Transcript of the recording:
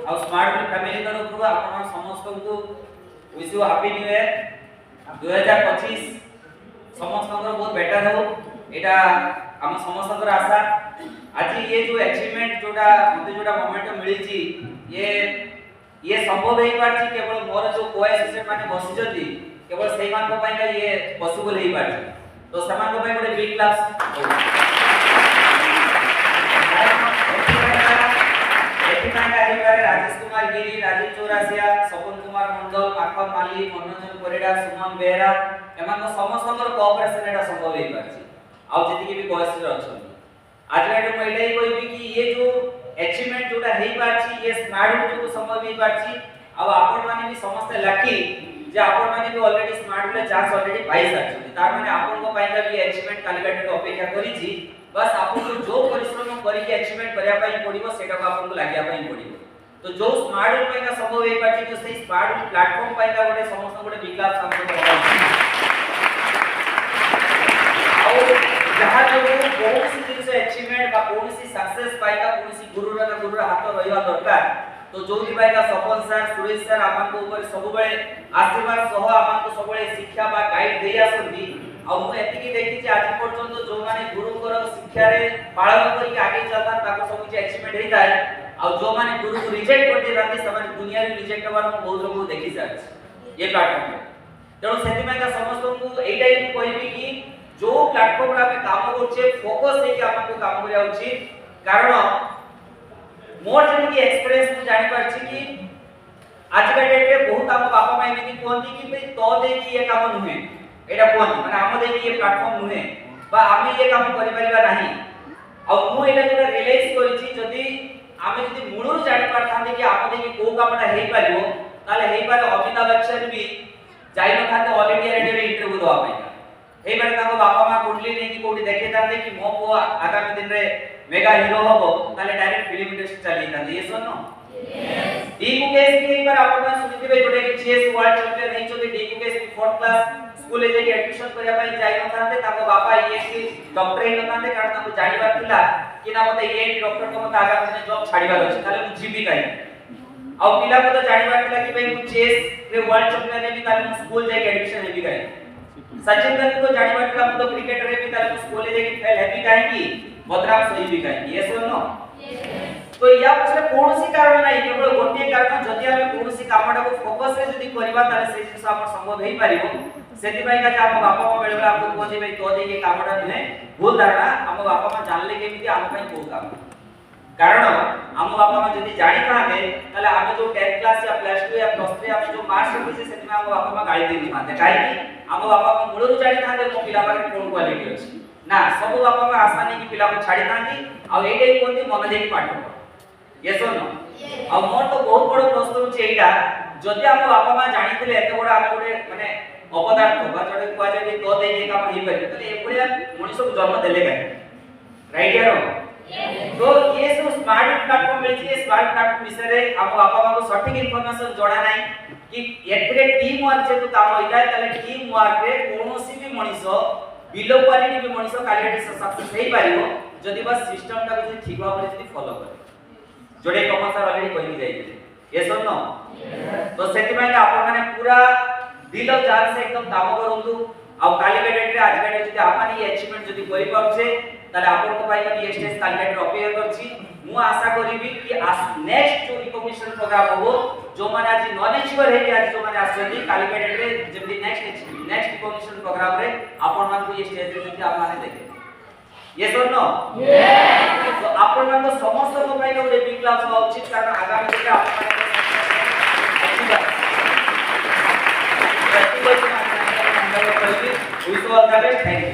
आ smart family तरफ आपण समस्त को wish you happy new year 2025 समस्त बहुत बेटर हो एटा हम समस्त आशा। आज ये जो अचीवमेंट जोटा मते जोटा मोमेंटम मिली छी ये संभव हो पारछि केवल मोर जो कोएसिस्टेंट माने बसि जति केवल सेही मान को पाइका ये पॉसिबल हो पारछि। तो समान को पाइ गोटे बिग क्लास राजेश कुमार गिरी, राजीव चौरासिया, सपन कुमार मंडल, माखन माली, मनोरंजन परिडा, सुमन बेहरा एमान समस्त कोऑपरेशन एटा संभव हो पारछि। आ जति के भी कोएसिस्टेंट अछन आज एटा म एटाई कहबी कि ये जो अचीवमेंट जोटा हेई पारछि ये स्मार्ट जो संभव हेई पारछि। अब आपण माने भी समस्त लकी जे आपण माने भी ऑलरेडी स्मार्ट ले चांस ऑलरेडी पाई सारछि तार माने आपण को पाइका भी अचीवमेंट कालिकाट को अपेक्षा करी छी। बस आपण को जो परिश्रम करी के अचीवमेंट करिया पई पड़िबो सेटा को आपण को लागिया पई पड़िबो। तो जो स्मार्ट पाइका संभव हेई पारछि तो सेही स्मार्ट प्लेटफॉर्म पाइका गोटे समस्त गोटे विकास हमको और जहां जो कोनसी जिंस अचीवमेंट बा कोनसी सक्सेस पाइका कोनसी गुरुर हाथ रहिवा दरकार। तो जो भी पाइका सपन सर सुरेश सर आपन को ऊपर सब बेले आशीर्वाद सह आपन को सब बेले शिक्षा बा गाइड देई आसंती। आ मु एतिकी देखि जे आज पर्यंत जो माने गुरुकर शिक्षा रे पालन करी आगे चलता ताको सब जे अचीवमेंट हेई जाय और जो माने गुरु को रिजेक्ट कर दे राती समय दुनिया रे रिजेक्ट होबार हम बहुत लोग देखि सारछि ये प्लेटफॉर्म। तेणु सेति में का समस्त को एटाई को कहबी कि जो प्लेटफॉर्म रे हम काम करछे फोकस हे कि आपन को काम करिया उचित। कारण मोर जन की एक्सपीरियंस मु जानि परछि कि आज का डेट रे बहुत हम बापा माई एमिति कोंती कि भाई तो दे कि ये काम नुहे एटा कोंती माने हम दे कि ये प्लेटफॉर्म नुहे बा आमे ये काम करि परिबा नाही। आ मु एटा जोटा रियलाइज करिछि जदी आमे जदी मूळर जानि परथांते कि आप दे कि को कामटा हेई पारिबो ताले हेई पारे अमिताभ बच्चन भी जाई न थाते ऑल इंडिया रेडियो रे इंटरव्यू दवा पाई हेई बारे ताको बापा मा कुंडली नै कि कोठी देखै तांते कि मो को आगामी दिन रे मेगा हीरो हबो ताले डायरेक्ट फिल्म इंडस्ट्री चली तांते ये सुनो यस डी मुकेश की एक बार आपण सुनिथिबे जोटे कि चेस वर्ल्ड चैंपियन नै चोते डी मुकेश की 4th क्लास स्कूल जे एडमिशन करिया पई जाई न थाते ताको बापा ये कि डॉक्टर हे न थाते कारण ताको जानिबार थिला कि ना मते ये डॉक्टर को मते आगामी दिन जॉब छाड़ीबार अछि ताले मु जीबी काई आ पिला को तो जानिबार थिला कि भाई मु चेस रे वर्ल्ड चैंपियन हे भी ताले मु स्कूल जे एडमिशन हेबी काई सचिन तेंदुलकर को जानिबार थिला मु तो क्रिकेटर रे भी ताले स्कूल जे फेल हेबी काई कि बदराम सही भी काई ये सुनो यस। तो या पछरे कोनोसी कारण नाही केवल गोटे कारण जदि हम कोनोसी कामटा को फोकस रे जदि करबा ताले से जिंस हम संभव हेई पारिबो। सेति पई का हम बापा मा बेले बेले आपको कहते भाई तो दे के कामटा नुहे भूल धारणा हम बापा मा जानले केमिति हम पई को काम कारण हम बापा मा जदि जानि थाते ताले हम जो 10th क्लास या प्लस 2 या प्लस 3 हम जो मार्क्स रखिसे सेति में हम बापा मा गाली देनि थाते काई हम बापा मा मूळरू जानि थाते मो पिला बारे कोन क्वालिटी अछि ना सब बापा मा आशा नै कि पिला को छाडी थांती आ एटाई कोंती मन देकी पाठ पढ यस और नो आ मोर तो बहुत बड़ प्रश्न अछि एटा जदि हम बापा मा जानि थिले एते बड़ हम गोटे माने अपदार्थ बा जडे कुआ जाय कि तो दे जे काम हेई पारि तले एपुडिया मनुष्य को जन्म देले काई राइट यार तो ये सब स्मार्ट प्लेटफॉर्म मिल छी स्मार्ट प्लेटफॉर्म विषय रे हम बापा मा को सटीक इंफॉर्मेशन जोड़ा नाही कि एतरे टीम वर्क जे तो काम होई जाय तले टीम वर्क रे कोनोसी भी मनुष्य बिलो क्वालिटी भी मनुष्य कालिटी सक्सेस हेई पारिबो जदि बस सिस्टम टा को ठीक भाबरे जदि फॉलो करे जोडे कमसार ऑलरेडी कहि जाइते ये सुन नो तो सेति में आपण माने पूरा दिल और जान से एकदम काम करंतु आ काली के डेट रे आज के डेट जदि आपण ये अचीवमेंट जदि करि पाछे ताले आपण को पाई ये स्टेज काली के डेट अपेयर करछि मु आशा करिबी कि नेक्स्ट जो रिकॉग्निशन प्रोग्राम हो जो माने आज नॉलेज पर है आज जो माने आछथि काली के डेट रे जदि नेक्स्ट रिकॉग्निशन प्रोग्राम रे आपण मान को ये स्टेज रे जदि आप माने देखे यस और नो यस तो आपण मान को समस्त को पाई गोटे बिग क्लास हो उचित कारण आगामी दिन आपण मान को wish all the best thank you.